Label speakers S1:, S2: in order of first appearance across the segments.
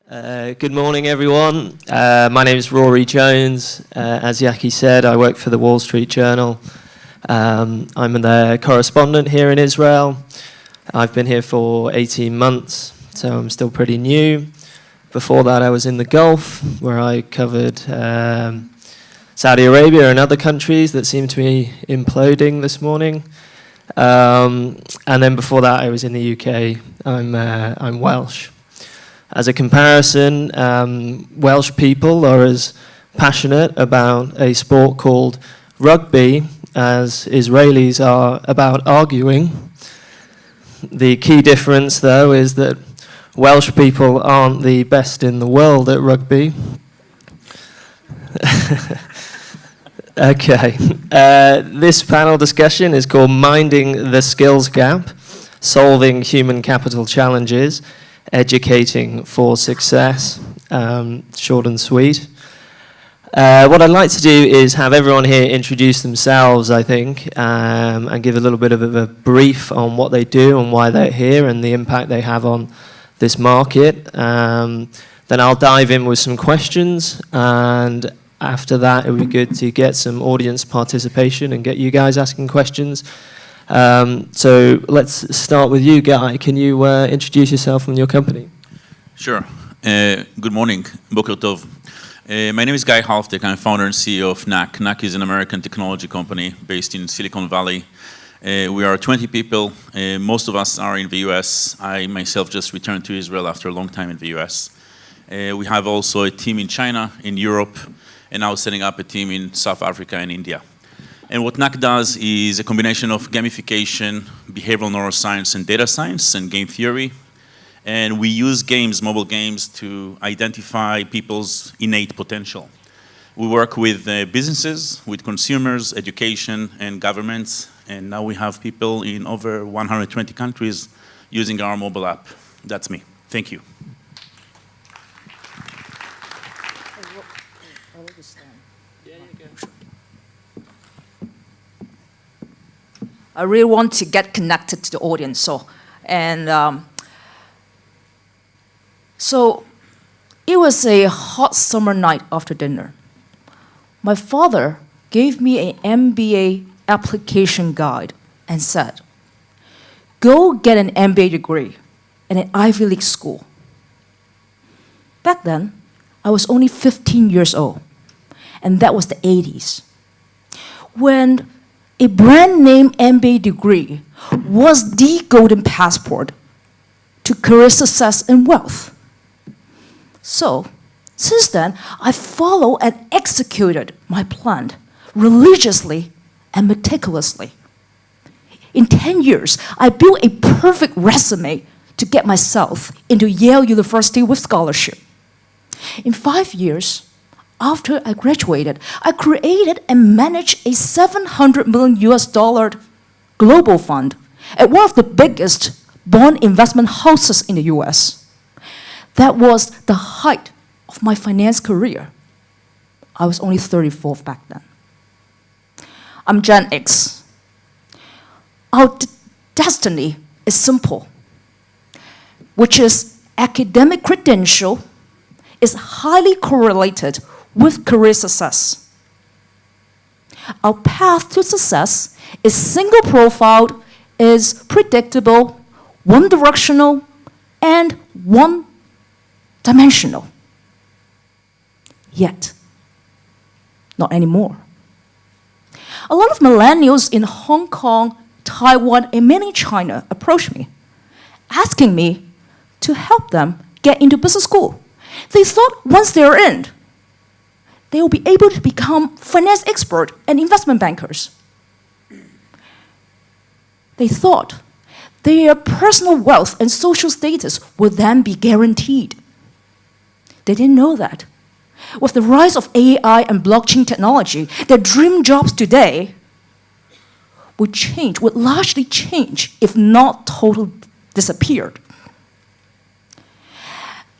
S1: Good morning, everyone. My name is Rory Jones. As Yaki said, I work for the Wall Street Journal. I'm the correspondent here in Israel. I've been here for 18 months, so I'm still pretty new. Before that, I was in the Gulf, where I covered Saudi Arabia and other countries that seem to be imploding this morning. And then before that, I was in the UK. I'm Welsh. As a comparison, Welsh people are as passionate about a sport called rugby as Israelis are about arguing. The key difference, though, is that Welsh people aren't the best in the world at rugby. Okay. This panel discussion is called Minding the Skills Gap, Solving Human Capital Challenges, Educating for Success, short and sweet. What I'd like to do is have everyone here introduce themselves, I think, and give a little bit of a brief on what they do and why they're here and the impact they have on this market. Then I'll dive in with some questions, and after that it would be good to get some audience participation and get you guys asking questions. So let's start with you, Guy. Can you introduce yourself and your company?
S2: Sure. Good morning. Boker Tov. My name is Guy Halfteck. I'm founder and CEO of Knack. Knack is an American technology company based in Silicon Valley. We are 20 people. Most of us are in the US. I myself just returned to Israel after a long time in the US. We have also a team in China, in Europe, and now setting up a team in South Africa and India. And what Knack does is a combination of gamification, behavioral neuroscience, and data science, and game theory. And we use games, mobile games, to identify people's innate potential. We work with businesses, with consumers, education, and governments. And now we have people in over 120 countries using our mobile app. That's me. Thank you.
S3: I really want to get connected to the audience. So it was a hot summer night after dinner. My father gave me an MBA application guide and said, go get an MBA degree in an Ivy League school. Back then, I was only 15 years old, and that was the 80s. When a brand name MBA degree was the golden passport to career success and wealth. So, since then, I followed and executed my plan religiously and meticulously. In 10 years, I built a perfect resume to get myself into Yale University with scholarship. In 5 years, after I graduated, I created and managed a $700 million global fund at one of the biggest bond investment houses in the US. That was the height of my finance career. I was only 34 back then. I'm Gen X. Our destiny is simple, which is academic credential is highly correlated with career success. Our path to success is single-profiled, is predictable, one-directional, and one-dimensional. Yet, not anymore. A lot of millennials in Hong Kong, Taiwan, and mainly China approach me, asking me to help them get into business school. They thought once they're in, they will be able to become finance expert and investment bankers. They thought their personal wealth and social status would then be guaranteed. They didn't know that. With the rise of AI and blockchain technology, their dream jobs today would largely change, if not totally disappeared.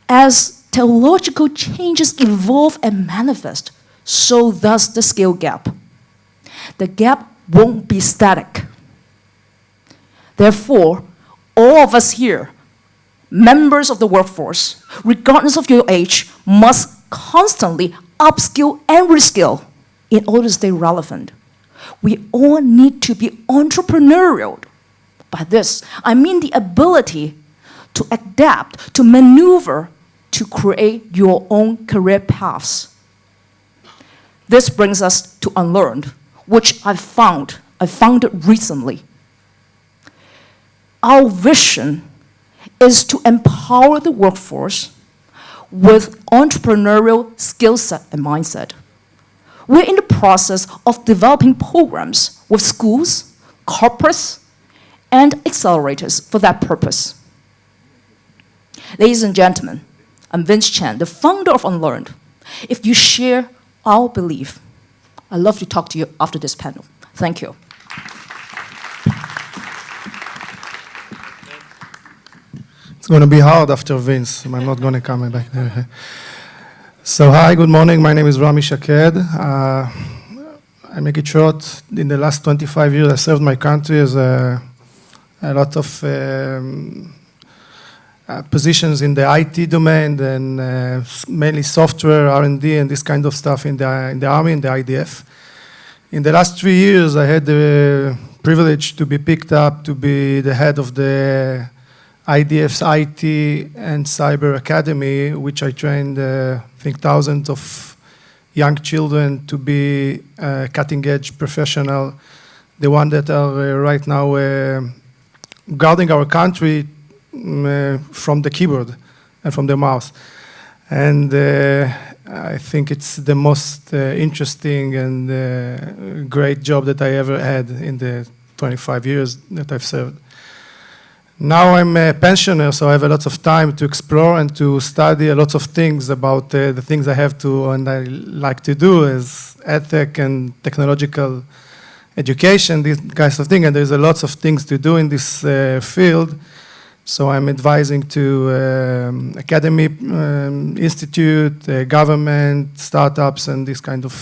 S3: As technological changes evolve and manifest, so does the skill gap. The gap won't be static. Therefore, all of us here members of the workforce, regardless of your age, must constantly upskill and reskill in order to stay relevant. We all need to be entrepreneurial. By this, I mean the ability to adapt, to maneuver, to create your own career paths. This brings us to UnLearn, which I founded recently. Our vision is to empower the workforce with entrepreneurial skill set and mindset. We're in the process of developing programs with schools, corporates, and accelerators for that purpose. Ladies and gentlemen, I'm Vince Chan, the founder of UnLearn. If you share our belief, I'd love to talk to you after this panel. Thank you.
S4: It's going to be hard after Vince. I'm not going to come back there. So hi, good morning. My name is Rami Shaked. I make it short. In the last 25 years, I served my country as a lot of positions in the IT domain and mainly software, R&D, and this kind of stuff in the Army and the IDF. In the last 3 years, I had the privilege to be picked up to be the head of the IDF's IT and Cyber Academy, which I trained, I think, thousands of young children to be cutting-edge professional, the one that are right now guarding our country from the keyboard and from the mouse. And I think it's the most interesting and great job that I ever had in the 25 years that I've served. Now I'm a pensioner, so I have a lot of time to explore and to study a lot of things about the things I have to and I like to do as EdTech and technological education, these kinds of things. And there's a lots of things to do in this field. So I'm advising to academy, institute, government, startups, and these kind of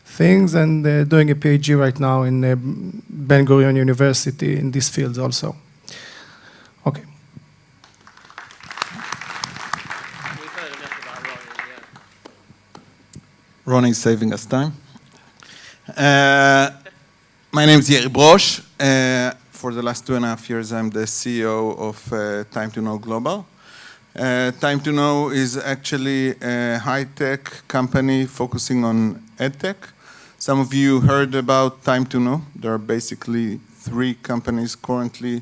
S4: things, and doing a PhD right now in Ben Gurion University in these fields also. Okay.
S1: We've heard enough about Roni, yeah.
S5: Roni is saving us time. My name is Yair Brosh. For the last 2.5 years, I'm the CEO of Time to Know Global. Time to Know is actually a high-tech company focusing on EdTech. Some of you heard about Time to Know. There are basically 3 companies currently,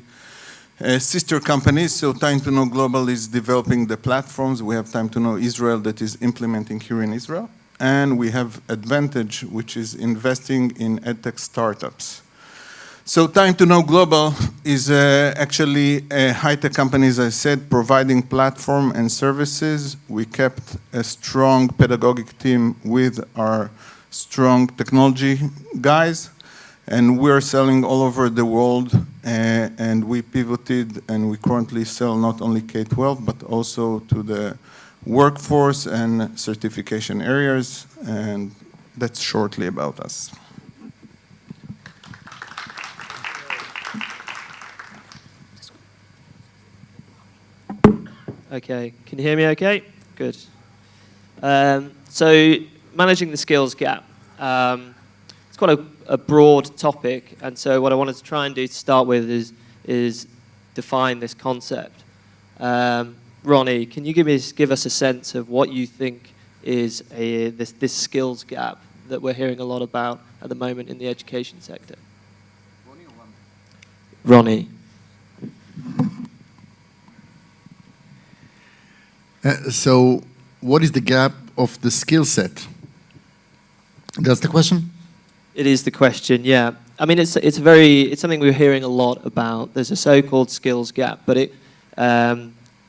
S5: sister companies. So Time to Know Global is developing the platforms. We have Time to Know Israel that is implementing here in Israel. And we have Advantage, which is investing in EdTech startups. So Time to Know Global is actually a high-tech company, as I said, providing platform and services. We kept a strong pedagogic team with our strong technology guys. And we're selling all over the world, and we pivoted, and we currently sell not only K-12, but also to the workforce and certification areas, and that's shortly about us.
S1: Okay, can you hear me okay? Good. So managing the skills gap. It's quite a broad topic, and so what I wanted to try and do to start with is define this concept. Roni, can you give us a sense of what you think is this skills gap that we're hearing a lot about at the moment in the education sector? Roni.
S6: So what is the gap of the skill set? That's the question?
S1: It is the question, yeah. I mean, it's something we're hearing a lot about. There's a so-called skills gap, but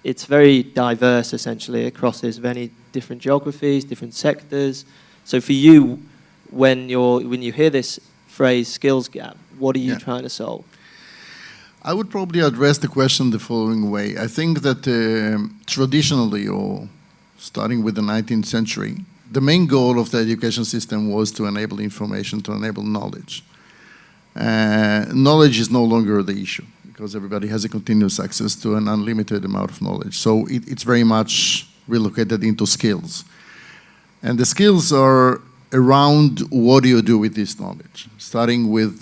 S1: it's very diverse, essentially, across many different geographies, different sectors. So for you, when you hear this phrase skills gap, what are you trying to solve?
S6: I would probably address the question the following way. I think that traditionally, or starting with the 19th century, the main goal of the education system was to enable information, to enable knowledge. Knowledge is no longer the issue, because everybody has a continuous access to an unlimited amount of knowledge. So it's very much relocated into skills. And the skills are around what do you do with this knowledge, starting with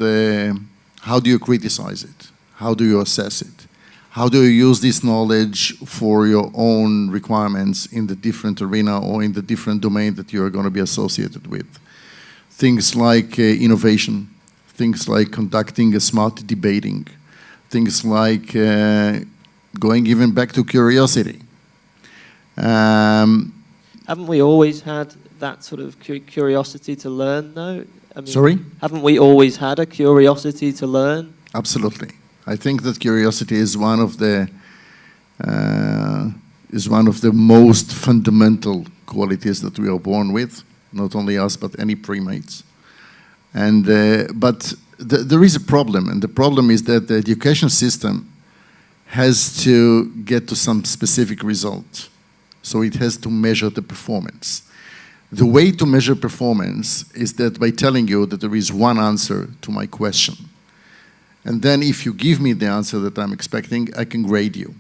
S6: how do you criticize it? How do you assess it? How do you use this knowledge for your own requirements in the different arena or in the different domain that you are going to be associated with? Things like innovation, things like conducting a smart debating, things like going even back to curiosity.
S1: Haven't we always had that sort of curiosity to learn, though? I mean,
S6: Sorry?
S1: Haven't we always had a curiosity to learn?
S6: Absolutely. I think that curiosity is one of the most fundamental qualities that we are born with, not only us but any primates. And but there is a problem, and the problem is that the education system has to get to some specific result. So it has to measure the performance. The way to measure performance is that by telling you that there is one answer to my question. And then if you give me the answer that I'm expecting, I can grade you.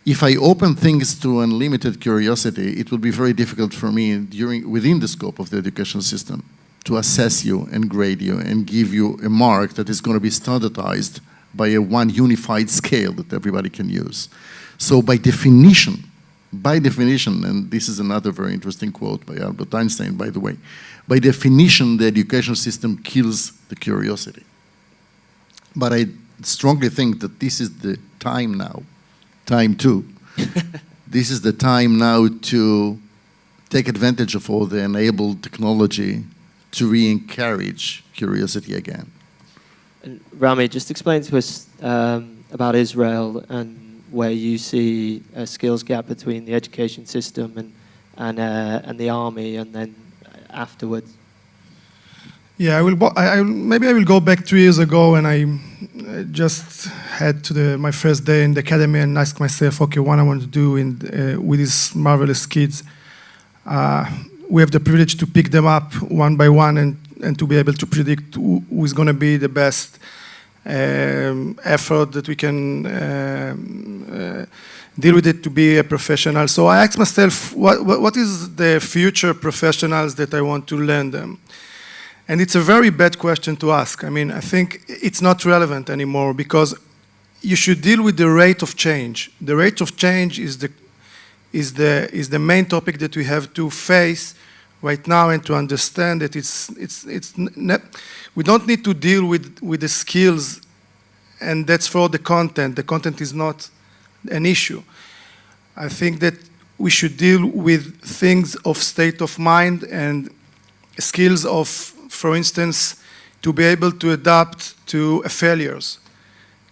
S6: If I open things to unlimited curiosity, it will be very difficult for me within the scope of the education system to assess you and grade you and give you a mark that is going to be standardized by a one unified scale that everybody can use. So by definition, and this is another very interesting quote by Albert Einstein, by the way, by definition, the education system kills the curiosity. But I strongly think that this is the time now, time two. This is the time now to take advantage of all the enabled technology to re-encourage curiosity again.
S1: And Rami, just explain to us about Israel and where you see a skills gap between the education system and the army, and then afterwards.
S4: Yeah, maybe I will go back 2 years ago, and I just had to my first day in the academy and ask myself, okay, what I want to do with these marvelous kids. We have the privilege to pick them up one by one and to be able to predict who is going to be the best effort that we can deal with it to be a professional. So I asked myself, what is the future professionals that I want to learn them? And it's a very bad question to ask. I mean, I think it's not relevant anymore because you should deal with the rate of change. The rate of change is the main topic that we have to face right now and to understand that we don't need to deal with the skills, and that's for the content. The content is not an issue. I think that we should deal with things of state of mind and skills of, for instance, to be able to adapt to failures.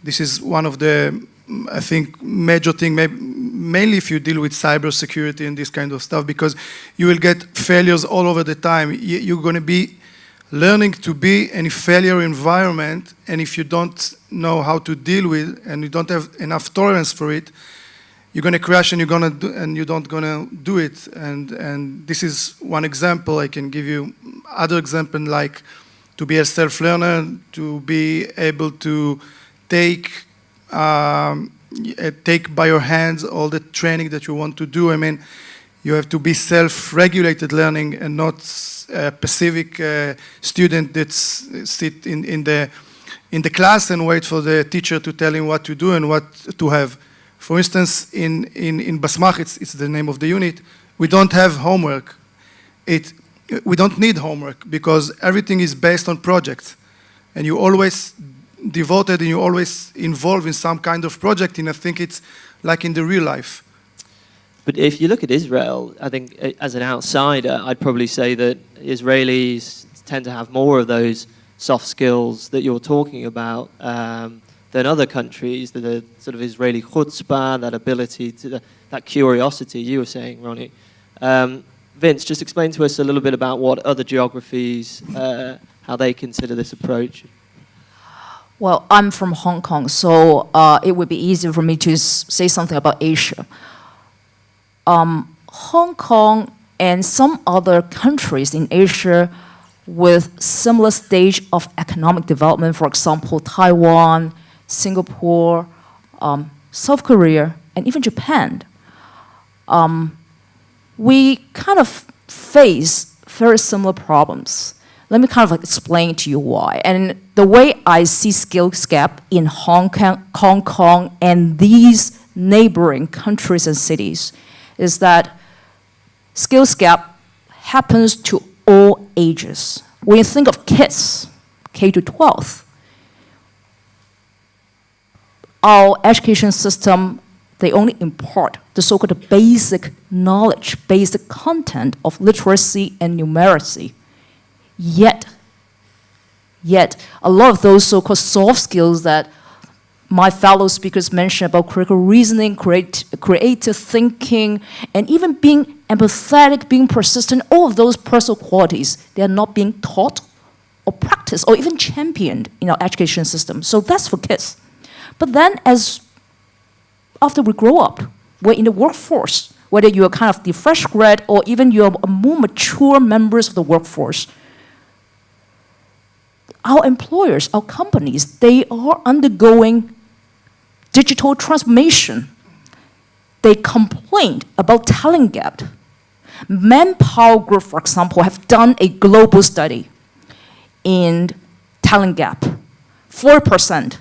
S4: This is one of the, I think, major thing, mainly if you deal with cybersecurity and this kind of stuff, because you will get failures all over the time. You're going to be learning to be in a failure environment, and if you don't know how to deal with and you don't have enough tolerance for it, you're going to crash and you're not going to do it. And this is one example. I can give you other example, like to be a self-learner, to be able to take by your hands all the training that you want to do. I mean, you have to be self-regulated learning and not a passive student that sit in the class and wait for the teacher to tell him what to do and what to have. For instance, in BASMACH, it's the name of the unit, we don't have homework. We don't need homework because everything is based on projects. And you always devoted and you always involved in some kind of project, and I think it's like in the real life.
S1: But if you look at Israel, I think as an outsider, I'd probably say that Israelis tend to have more of those soft skills that you're talking about than other countries, the sort of Israeli chutzpah, that ability to, that curiosity you were saying, Roni. Vince, just explain to us a little bit about what other geographies, how they consider this approach.
S3: Well, I'm from Hong Kong, so it would be easier for me to say something about Asia. Hong Kong and some other countries in Asia with similar stage of economic development, for example, Taiwan, Singapore, South Korea, and even Japan, we kind of face very similar problems. Let me kind of like explain to you why. And the way I see skills gap in Hong Kong and these neighboring countries and cities is that skills gap happens to all ages. When you think of kids, K to 12, our education system, they only impart the so-called basic knowledge, basic content of literacy and numeracy. Yet, a lot of those so-called soft skills that my fellow speakers mentioned about critical reasoning, creative thinking, and even being empathetic, being persistent, all of those personal qualities, they are not being taught or practiced or even championed in our education system. So that's for kids. But then after we grow up, we're in the workforce, whether you're kind of the fresh grad or even you're more mature members of the workforce, our employers, our companies, they are undergoing digital transformation. They complained about talent gap. Manpower Group, for example, have done a global study in talent gap. 4%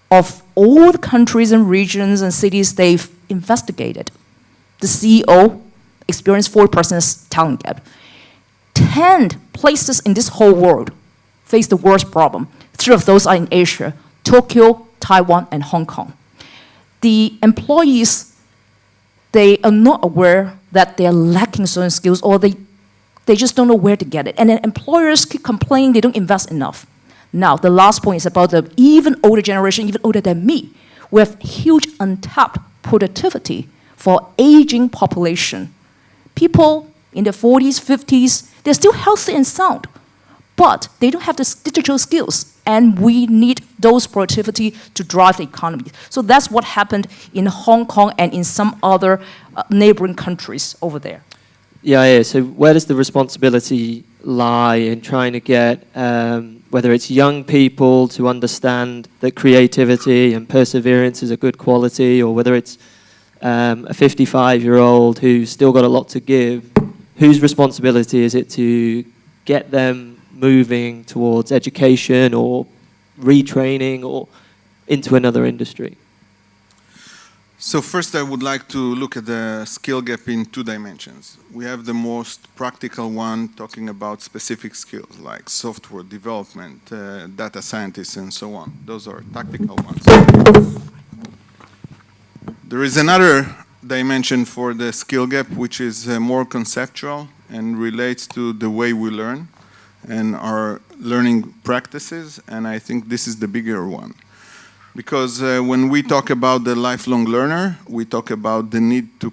S3: of all the countries and regions and cities they've investigated, the CEO experienced 4% talent gap. 10 places in this whole world face the worst problem. 3 of those are in Asia: Tokyo, Taiwan, and Hong Kong. The employees, they are not aware that they are lacking certain skills, or they just don't know where to get it. And then employers keep complaining they don't invest enough. Now, the last point is about the even older generation, even older than me. We have huge untapped productivity for aging population. People in their 40s, 50s, they're still healthy and sound, but they don't have the digital skills, and we need those productivity to drive the economy. So that's what happened in Hong Kong and in some other neighboring countries over there.
S1: Yeah, so where does the responsibility lie in trying to get, whether it's young people to understand that creativity and perseverance is a good quality, or whether it's a 55-year-old who's still got a lot to give, whose responsibility is it to get them moving towards education or retraining or into another industry?
S5: So first I would like to look at the skill gap in 2 dimensions. We have the most practical one, talking about specific skills like software development, data scientists, and so on. Those are tactical ones. There is another dimension for the skill gap, which is more conceptual and relates to the way we learn and our learning practices, and I think this is the bigger one. Because when we talk about the lifelong learner, we talk about the need to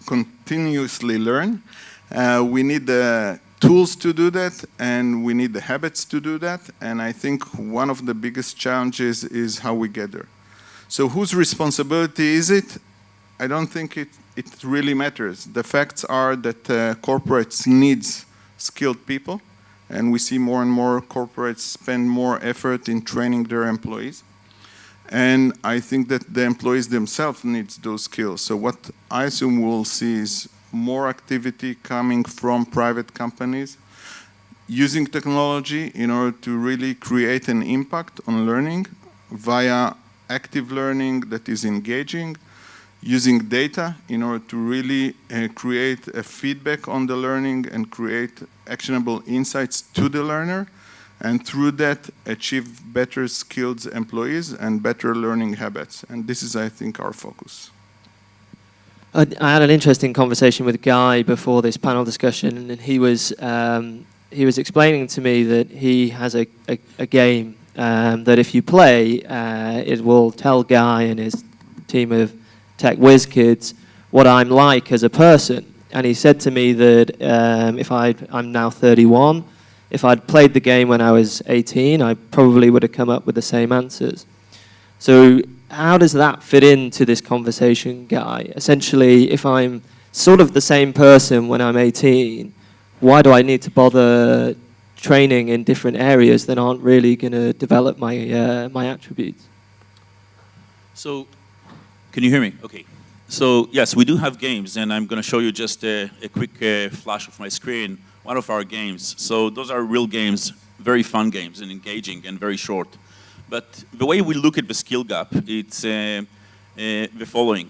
S5: continuously learn. We need the tools to do that, and we need the habits to do that, and I think one of the biggest challenges is how we get there. So whose responsibility is it? I don't think it really matters. The facts are that corporates needs skilled people, and we see more and more corporates spend more effort in training their employees. And I think that the employees themselves need those skills. So what I assume we'll see is more activity coming from private companies using technology in order to really create an impact on learning via active learning that is engaging, using data in order to really create a feedback on the learning and create actionable insights to the learner, and through that achieve better skilled employees and better learning habits. And this is, I think, our focus.
S1: I had an interesting conversation with Guy before this panel discussion, and he was explaining to me that he has a game that if you play, it will tell Guy and his team of tech whiz kids what I'm like as a person. And he said to me that I'm now 31, if I'd played the game when I was 18, I probably would have come up with the same answers. So how does that fit into this conversation, Guy? Essentially, if I'm sort of the same person when I'm 18, why do I need to bother training in different areas that aren't really going to develop my my attributes.
S2: So, can you hear me? Okay. So yes, we do have games, and I'm going to show you just a quick flash of my screen. One of our games. So those are real games, very fun games and engaging and very short. But the way we look at the skill gap, it's the following.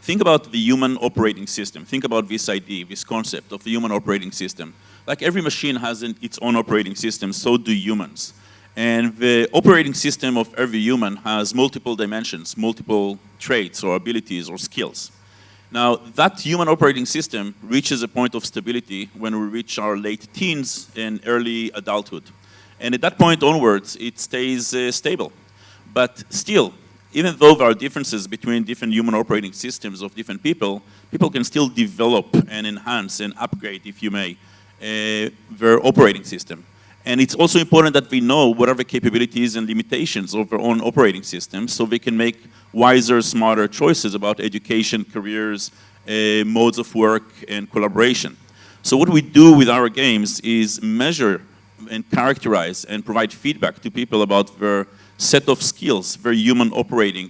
S2: Think about the human operating system. Think about this idea, this concept of the human operating system. Like every machine has its own operating system, so do humans. And the operating system of every human has multiple dimensions, multiple traits or abilities or skills. Now, that human operating system reaches a point of stability when we reach our late teens and early adulthood. And at that point onwards, it stays stable. But still, even though there are differences between different human operating systems of different people, people can still develop and enhance and upgrade, if you may, their operating system. And it's also important that we know what are the capabilities and limitations of their own operating systems so they can make wiser, smarter choices about education, careers, modes of work, and collaboration. So what we do with our games is measure and characterize and provide feedback to people about their set of skills, their human operating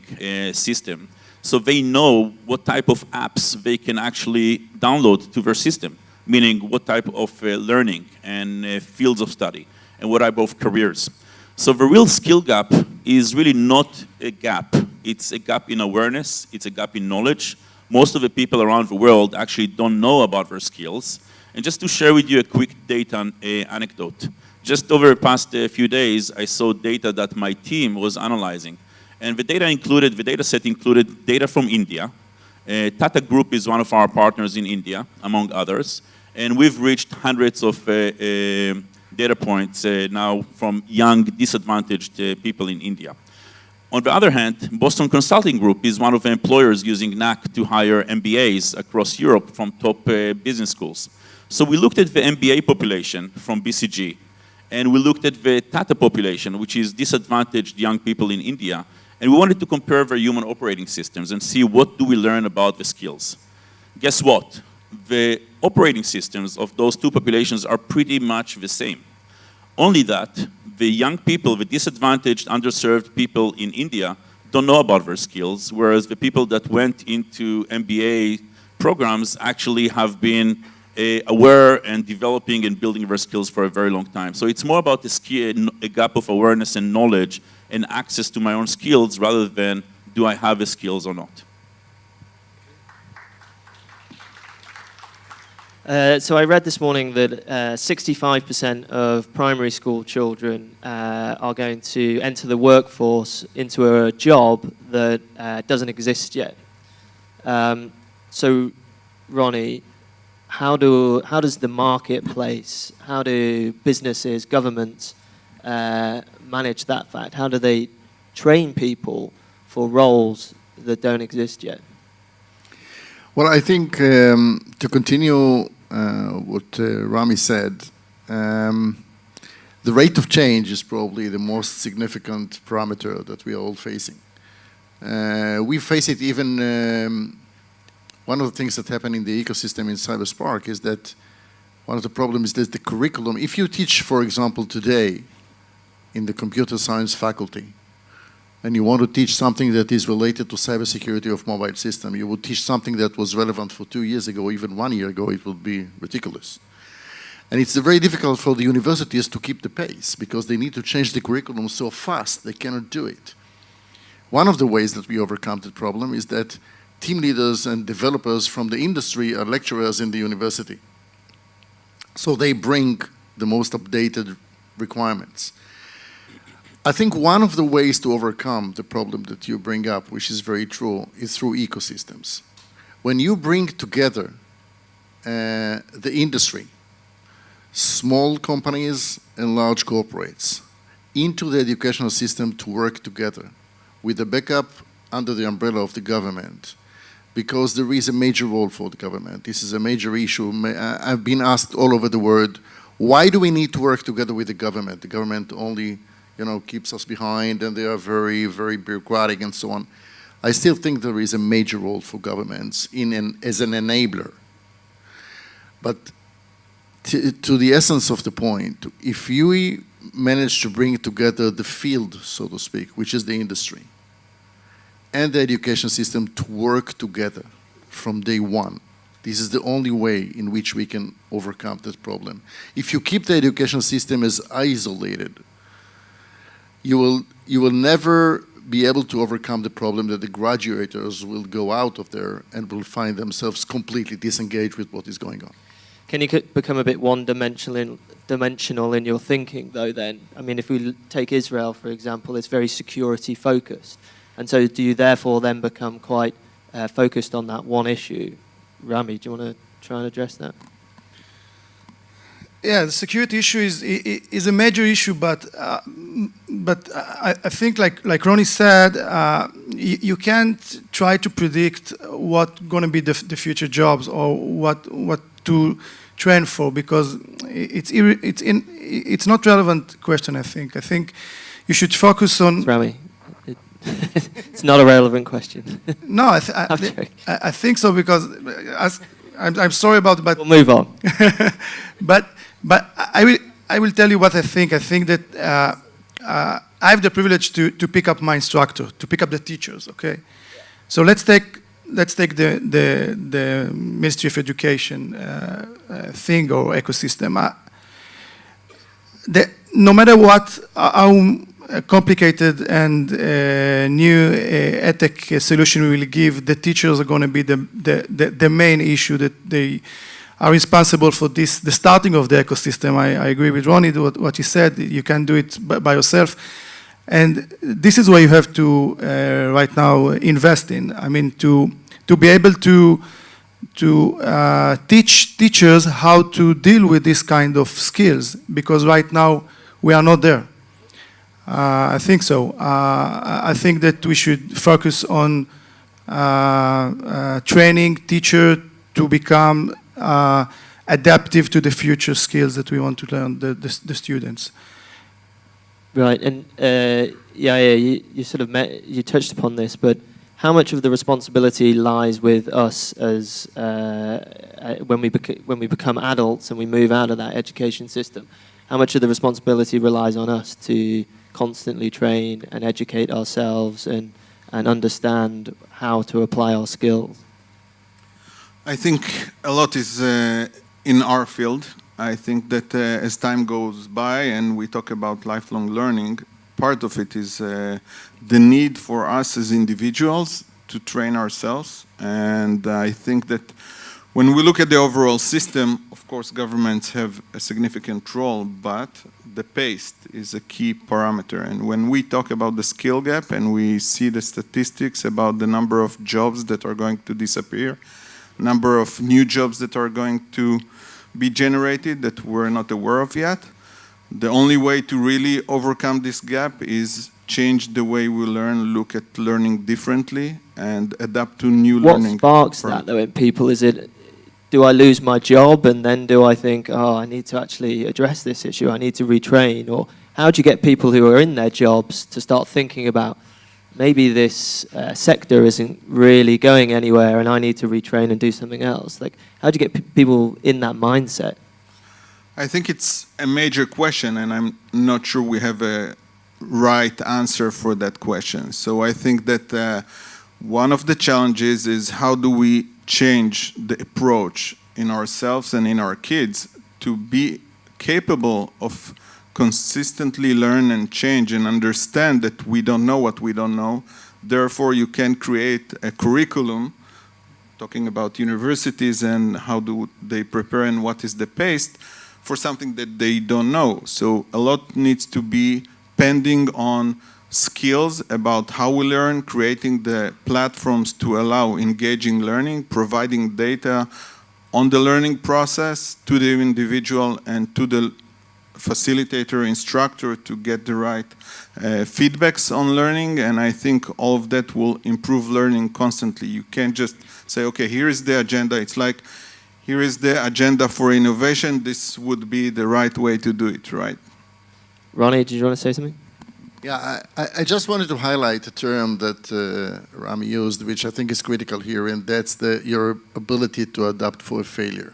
S2: system, so they know what type of apps they can actually download to their system, meaning what type of learning and fields of study and what type of careers. So the real skill gap is really not a gap. It's a gap in awareness, it's a gap in knowledge. Most of the people around the world actually don't know about their skills. And just to share with you a quick data anecdote. Just over the past few days, I saw data that my team was analyzing. And the data set included data from India. Tata Group is one of our partners in India, among others. And we've reached hundreds of data points now from young, disadvantaged people in India. On the other hand, Boston Consulting Group is one of the employers using Knack to hire MBAs across Europe from top business schools. So we looked at the MBA population from BCG, and we looked at the Tata population, which is disadvantaged young people in India, and we wanted to compare their human operating systems and see what do we learn about the skills. Guess what? The operating systems of those two populations are pretty much the same. Only that the young people, the disadvantaged, underserved people in India don't know about their skills, whereas the people that went into MBA programs actually have been aware and developing and building their skills for a very long time. So it's more about a gap of awareness and knowledge and access to my own skills rather than do I have the skills or not.
S1: So I read this morning that 65% of primary school children are going to enter the workforce into a job that doesn't exist yet. So, Roni, how does the marketplace, how do businesses, governments manage that fact? How do they train people for roles that don't exist yet?
S6: Well, I think to continue what Rami said, the rate of change is probably the most significant parameter that we are all facing. We face it even, one of the things that happen in the ecosystem in CyberSpark is that one of the problems is that the curriculum, if you teach, for example, today in the computer science faculty, and you want to teach something that is related to cybersecurity of mobile system, you would teach something that was relevant for 2 years ago, even 1 year ago, it would be ridiculous. And it's very difficult for the universities to keep the pace because they need to change the curriculum so fast, they cannot do it. One of the ways that we overcome the problem is that team leaders and developers from the industry are lecturers in the university. So they bring the most updated requirements. I think one of the ways to overcome the problem that you bring up, which is very true, is through ecosystems. When you bring together the industry, small companies and large corporates, into the educational system to work together with a backup under the umbrella of the government, because there is a major role for the government. This is a major issue. I've been asked all over the world, why do we need to work together with the government? The government only keeps us behind, and they are very, very bureaucratic and so on. I still think there is a major role for governments as an enabler. But to the essence of the point, if you manage to bring together the field, so to speak, which is the industry, and the education system to work together from day one, this is the only way in which we can overcome that problem. If you keep the education system as isolated, you will never be able to overcome the problem that the graduates will go out of there and will find themselves completely disengaged with what is going on.
S1: Can you become a bit one-dimensional in your thinking, though, then? I mean, if we take Israel, for example, it's very security-focused. And so do you therefore then become quite focused on that one issue? Rami, do you want to try and address that?
S4: Yeah, the security issue is a major issue, but I think, like Roni said, you can't try to predict what's going to be the future jobs or what to train for, because it's not relevant question. I think you should focus on.
S1: Rami, it's not a relevant question.
S4: No, I think so, because I'm sorry about it, but
S1: we'll move on.
S4: but I will tell you what I think. I think that I have the privilege to pick up my instructor, to pick up the teachers. Okay, so let's take the Ministry of Education thing or ecosystem. No matter how complicated and new EdTech solution we will give, the teachers are going to be the main issue, that they are responsible for this, the starting of the ecosystem. I agree with Roni, what he said. You can do it by yourself. And this is where you have to right now invest in. I mean, to be able to teach teachers how to deal with this kind of skills, because right now we are not there. I think so. I think that we should focus on training teacher to become adaptive to the future skills that we want to learn the students.
S1: Right, and Yair, you sort of you touched upon this, but how much of the responsibility lies with us as when we become adults and we move out of that education system? How much of the responsibility relies on us to constantly train and educate ourselves and understand how to apply our skills?
S5: I think a lot is in our field. I think that as time goes by and we talk about lifelong learning, part of it is the need for us as individuals to train ourselves. And I think that when we look at the overall system, of course, governments have a significant role, but the pace is a key parameter. And when we talk about the skill gap and we see the statistics about the number of jobs that are going to disappear, number of new jobs that are going to be generated that we're not aware of yet, the only way to really overcome this gap is change the way we learn, look at learning differently, and adapt to new learning.
S1: What sparks that, though, in people? Is it, do I lose my job and then do I think, oh, I need to actually address this issue, I need to retrain? Or how do you get people who are in their jobs to start thinking about, maybe this sector isn't really going anywhere and I need to retrain and do something else? Like, how do you get people in that mindset?
S5: I think it's a major question, and I'm not sure we have a right answer for that question. So I think that one of the challenges is how do we change the approach in ourselves and in our kids to be capable of consistently learn and change and understand that we don't know what we don't know. Therefore, you can create a curriculum, talking about universities and how do they prepare and what is the pace, for something that they don't know. So a lot needs to be pending on skills about how we learn, creating the platforms to allow engaging learning, providing data on the learning process to the individual and to the facilitator, instructor to get the right feedbacks on learning. And I think all of that will improve learning constantly. You can't just say, okay, here is the agenda. It's like, here is the agenda for innovation. This would be the right way to do it, right?
S1: Roni, did you want to say something?
S6: Yeah, I just wanted to highlight a term that Rami used, which I think is critical here, and that's your ability to adapt for failure.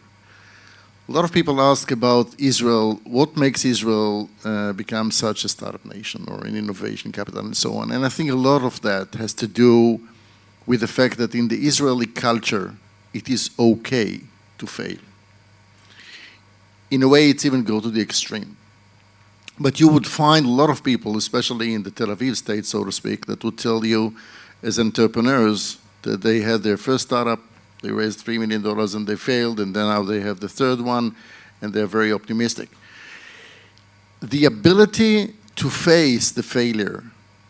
S6: A lot of people ask about Israel, what makes Israel become such a startup nation or an innovation capital and so on. And I think a lot of that has to do with the fact that in the Israeli culture, it is okay to fail. In a way, it's even go to the extreme. But you would find a lot of people, especially in the Tel Aviv state, so to speak, that would tell you as entrepreneurs that they had their first startup, they raised $3 million and they failed, and then now they have the third one, and they're very optimistic. The ability to face the failure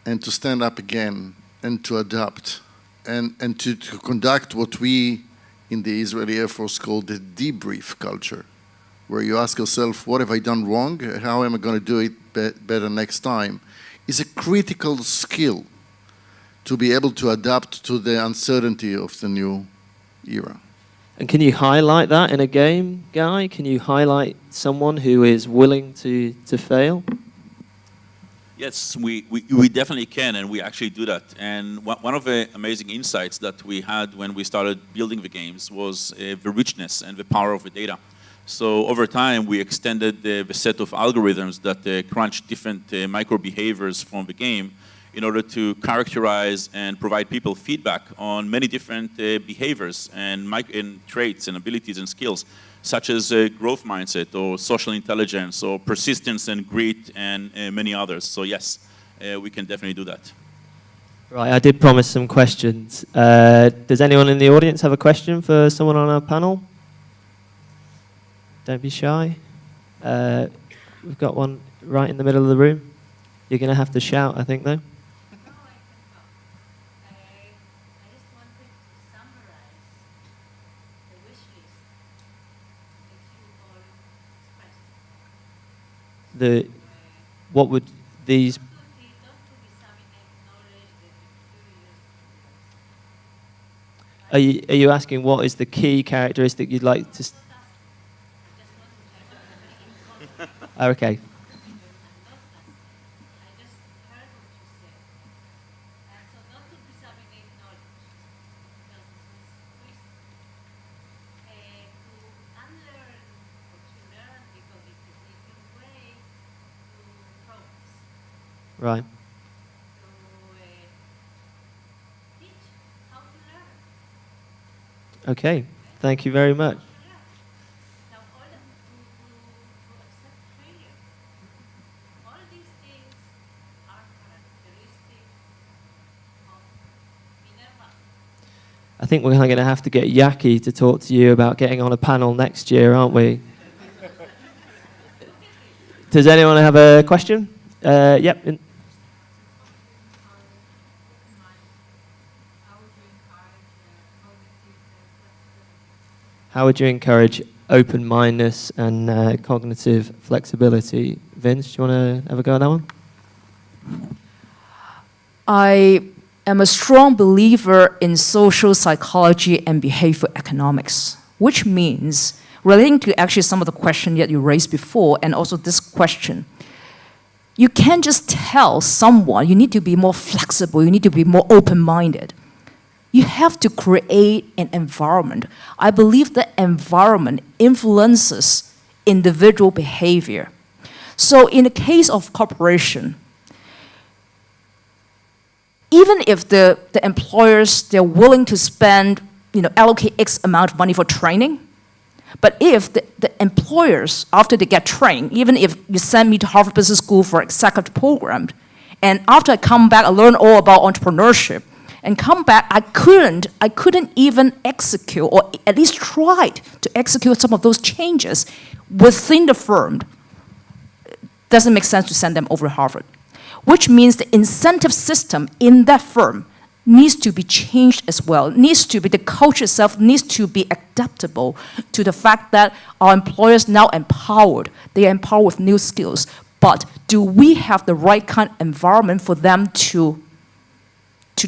S6: and to stand up again and to adapt and to conduct what we in the Israeli Air Force call the debrief culture, where you ask yourself, what have I done wrong? How am I going to do it better next time? Is a critical skill to be able to adapt to the uncertainty of the new era.
S1: And can you highlight that in a game, Guy? Can you highlight someone who is willing to fail?
S2: Yes, we definitely can, and we actually do that. And one of the amazing insights that we had when we started building the games was the richness and the power of the data. So over time, we extended the set of algorithms that crunch different micro behaviors from the game in order to characterize and provide people feedback on many different behaviors and traits and abilities and skills, such as growth mindset or social intelligence or persistence and grit and many others. So yes, we can definitely do that.
S1: Right, I did promise some questions. Does anyone in the audience have a question for someone on our panel? Don't be shy. We've got one right in the middle of the room. You're going to have to shout, I think, though. What would these... Are you asking what is the key characteristic you'd like to... Oh, okay. Right. Okay, thank you very much. I think we're going to have to get Yaki to talk to you about getting on a panel next year, aren't we? Does anyone have a question? Yep. How would you encourage open-mindedness and cognitive flexibility? Vince, do you want to have a go at that one?
S3: I am a strong believer in social psychology and behavioral economics, which means, relating to actually some of the questions that you raised before, and also this question, you can't just tell someone you need to be more flexible, you need to be more open-minded. You have to create an environment. I believe the environment influences individual behavior. So in the case of corporation, even if the employers, they're willing to spend, allocate X amount of money for training, but if the employers, after they get trained, even if you send me to Harvard Business School for executive program, and after I come back, I learn all about entrepreneurship, and come back, I couldn't even execute, or at least try to execute some of those changes within the firm. Doesn't make sense to send them over to Harvard. Which means the incentive system in that firm needs to be changed as well. The culture itself needs to be adaptable to the fact that our employers now empowered. They are empowered with new skills. But do we have the right kind of environment for them to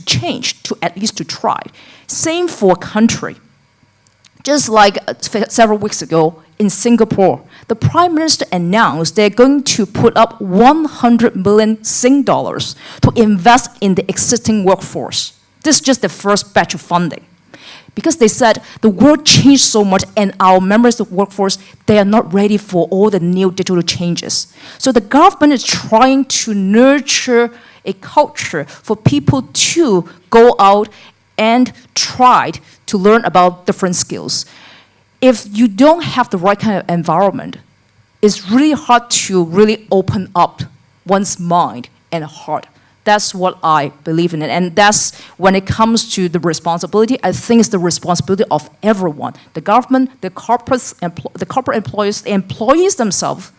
S3: change, to at least to try? Same for country. Just like several weeks ago in Singapore, the Prime Minister announced they're going to put up 100 million Sing dollars to invest in the existing workforce. This is just the first batch of funding. because they said the world changed so much and our members of the workforce, they are not ready for all the new digital changes. So the government is trying to nurture a culture for people to go out and try to learn about different skills. If you don't have the right kind of environment, it's really hard to really open up one's mind and heart. That's what I believe in. And that's when it comes to the responsibility, I think it's the responsibility of everyone. The government, the corporate employees, the employees themselves,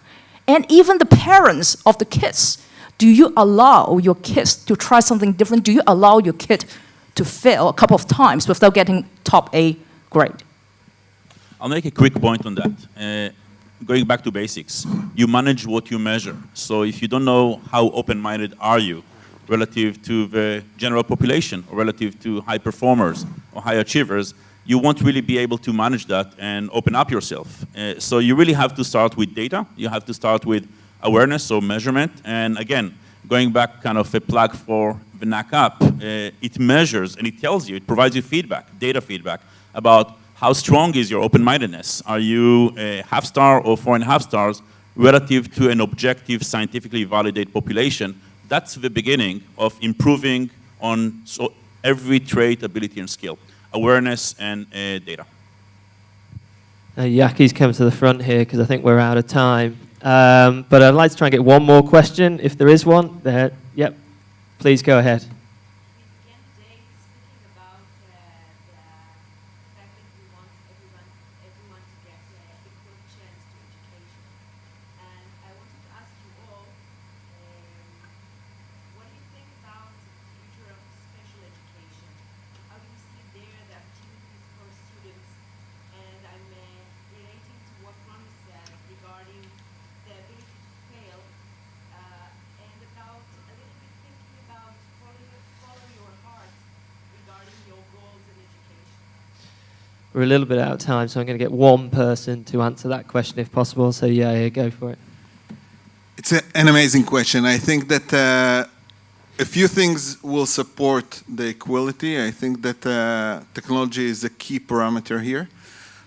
S3: and even the parents of the kids. Do you allow your kids to try something different? Do you allow your kid to fail a couple of times without getting top A grade?
S2: I'll make a quick point on that. Going back to basics, you manage what you measure. So if you don't know how open-minded are you relative to the general population or relative to high performers or high achievers, you won't really be able to manage that and open up yourself. So you really have to start with data. You have to start with awareness or measurement. And again, going back kind of a plug for the Knack app, it measures and it tells you, it provides you feedback, data feedback about how strong is your open-mindedness? Are you a half star or 4.5 stars relative to an objective, scientifically validated population? That's the beginning of improving on every trait, ability, and skill, awareness and data.
S1: Yaki's come to the front here because I think we're out of time. But I'd like to try and get one more question, if there is one. There, yep, please go ahead. We're a little bit out of time, so I'm going to get one person to answer that question if possible. So yeah, go for it.
S5: It's an amazing question. I think that a few things will support the equality. I think that technology is a key parameter here.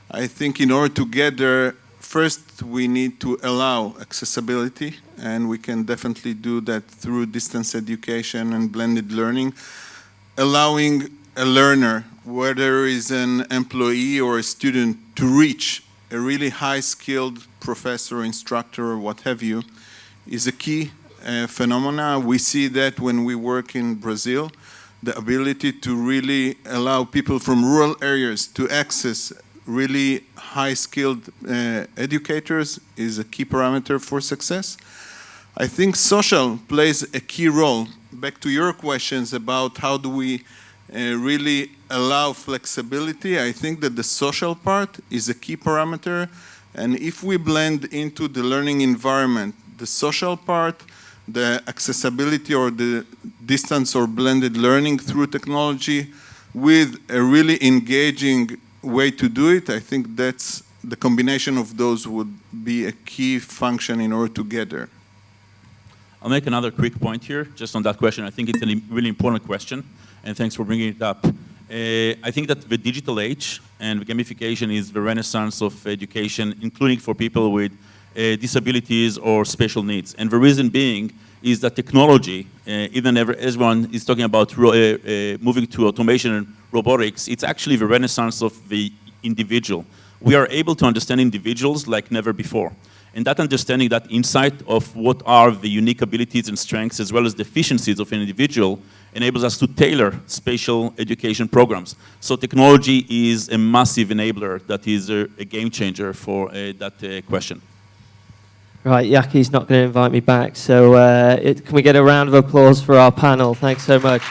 S5: I think in order to get there, first we need to allow accessibility, and we can definitely do that through distance education and blended learning, allowing a learner, whether is an employee or a student, to reach a really high-skilled professor, instructor, or what have you, is a key phenomena. We see that when we work in Brazil, the ability to really allow people from rural areas to access really high-skilled educators is a key parameter for success. I think social plays a key role. Back to your questions about how do we really allow flexibility, I think that the social part is a key parameter, and if we blend into the learning environment the social part, the accessibility or the distance or blended learning through technology with a really engaging way to do it, I think that's the combination of those would be a key function in order to get there.
S2: I'll make another quick point here, just on that question. I think it's a really important question, and thanks for bringing it up. I think that the digital age and gamification is the renaissance of education, including for people with disabilities or special needs. And the reason being is that technology, even everyone is talking about moving to automation and robotics, it's actually the renaissance of the individual. We are able to understand individuals like never before. And that understanding, that insight of what are the unique abilities and strengths as well as deficiencies of an individual enables us to tailor spatial education programs. So technology is a massive enabler that is a game changer for that question.
S1: Right, Yaki's not going to invite me back, so can we get a round of applause for our panel? Thanks so much.